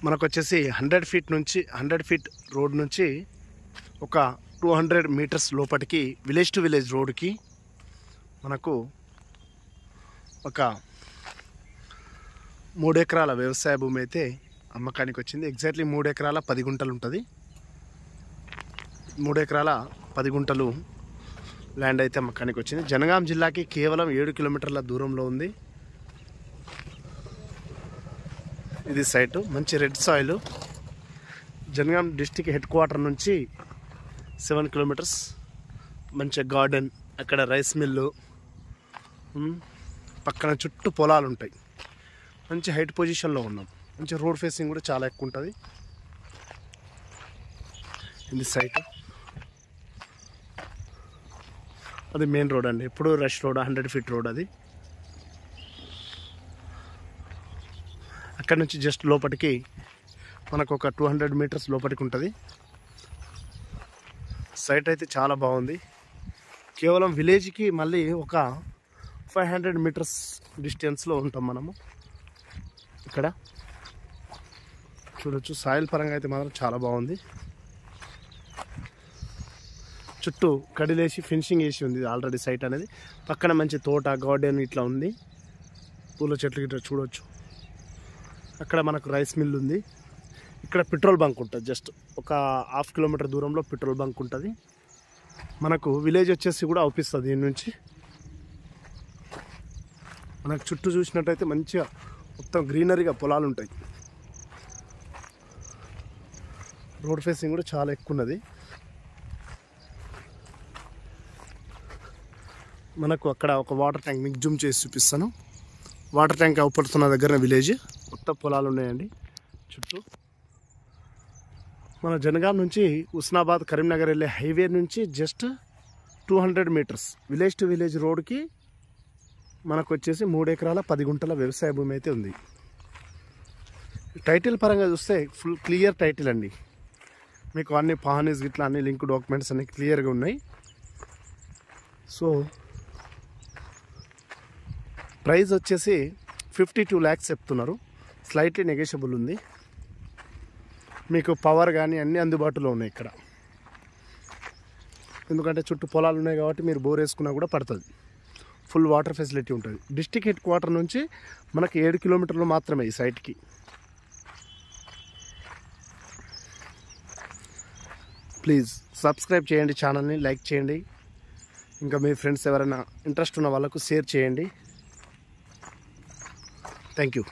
మనకు వచ్చేసి 100 feet road నుంచి ఒక 200 మీటర్స్ లోపటికి విలేజ్ టు విలేజ్ రోడ్కి మనకు ఒక 3 ఎకరాల వ్యవసాయ భూమి అయితే అమ్మకానికి వచ్చింది. ఎగ్జాక్ట్లీ 3 ఎకరాల 10 గుంటలు ఉంటుంది. 3 ఎకరాల 10 గుంటలు ల్యాండ్ అయితే అమ్మకానికి వచ్చింది. జనగాం జిల్లాకి కేవలం 7 కిలోమీటర్ల దూరంలో ఉంది. ఇది సైటు మంచి red soil. Jangaon district head quarter నుంచి 7 కిలోమీటర్స్. మంచి గార్డెన్, అక్కడ రైస్ మిల్లు, పక్కన చుట్టూ పొలాలు ఉంటాయి. మంచి హైట్ పొజిషన్లో ఉన్నాం. మంచి రోడ్ ఫేసింగ్ కూడా చాలా ఎక్కువ ఉంటుంది. ఇది సైట్, అది మెయిన్ రోడ్ అండి. ఎప్పుడు రష్ రోడ్, 100 ఫీట్ రోడ్. అది అక్కడ నుంచి జస్ట్ లోపలికి మనకు ఒక 200 మీటర్స్ లోపలికి ఉంటుంది. సైట్ అయితే చాలా బాగుంది. కేవలం విలేజ్కి మళ్ళీ ఒక 500 మీటర్స్ డిస్టెన్స్లో ఉంటాం మనము. ఇక్కడ చూడొచ్చు, సాయిల్ పరంగా అయితే మాత్రం చాలా బాగుంది. చుట్టూ కడిలేసి ఫినిషింగ్ వేసి ఉంది ఆల్రెడీ సైట్ అనేది. పక్కన మంచి తోట, గార్డెన్ ఇట్లా ఉంది. పూల చెట్లు ఇట్లా చూడొచ్చు. అక్కడ మనకు రైస్ మిల్ ఉంది. ఇక్కడ పెట్రోల్ బంక్ ఉంటుంది. జస్ట్ ఒక 1/2 కిలోమీటర్ దూరంలో పెట్రోల్ బంక్ ఉంటుంది. మనకు విలేజ్ వచ్చేసి కూడా అవుపిస్తుంది. దీని నుంచి మనకు చుట్టూ చూసినట్టయితే మంచిగా మొత్తం గ్రీనరీగా పొలాలు ఉంటాయి. రోడ్ ఫేసింగ్ కూడా చాలా ఎక్కువ ఉన్నది. మనకు అక్కడ ఒక వాటర్ ట్యాంక్ మీకు జూమ్ చేసి చూపిస్తాను. వాటర్ ట్యాంక్ అవుపడుతున్న దగ్గర విలేజ్ మొత్తం పొలాలు ఉన్నాయండి చుట్టూ. మన జనగాం నుంచి హుస్నాబాద్, కరీంనగర్ వెళ్ళే హైవే నుంచి just 200 meters village to village రోడ్కి మనకు వచ్చేసి 3 ఎకరాల 10 గుంటల వ్యవసాయ భూమి అయితే ఉంది. టైటిల్ పరంగా చూస్తే ఫుల్ క్లియర్ టైటిల్ అండి. మీకు అన్ని పానీస్ గిట్లా అన్ని లింక్ డాక్యుమెంట్స్ అన్ని క్లియర్గా ఉన్నాయి. సో ప్రైస్ వచ్చేసి 52 lakhs చెప్తున్నారు. స్లైట్లీ నెగోషియబుల్ ఉంది. మీకు పవర్ కానీ అన్నీ అందుబాటులో ఉన్నాయి ఇక్కడ. ఎందుకంటే చుట్టూ పొలాలు ఉన్నాయి కాబట్టి మీరు బోర్ వేసుకున్నా కూడా పడుతుంది. ఫుల్ వాటర్ ఫెసిలిటీ ఉంటుంది. డిస్టిక్ హెడ్ క్వార్టర్ నుంచి మనకి 7 కిలోమీటర్లు మాత్రమే ఈ సైట్కి. ప్లీజ్ సబ్స్క్రైబ్ చేయండి, ఛానల్ని లైక్ చేయండి. ఇంకా మీ ఫ్రెండ్స్ ఎవరైనా ఇంట్రెస్ట్ ఉన్న వాళ్ళకు షేర్ చేయండి. Thank you.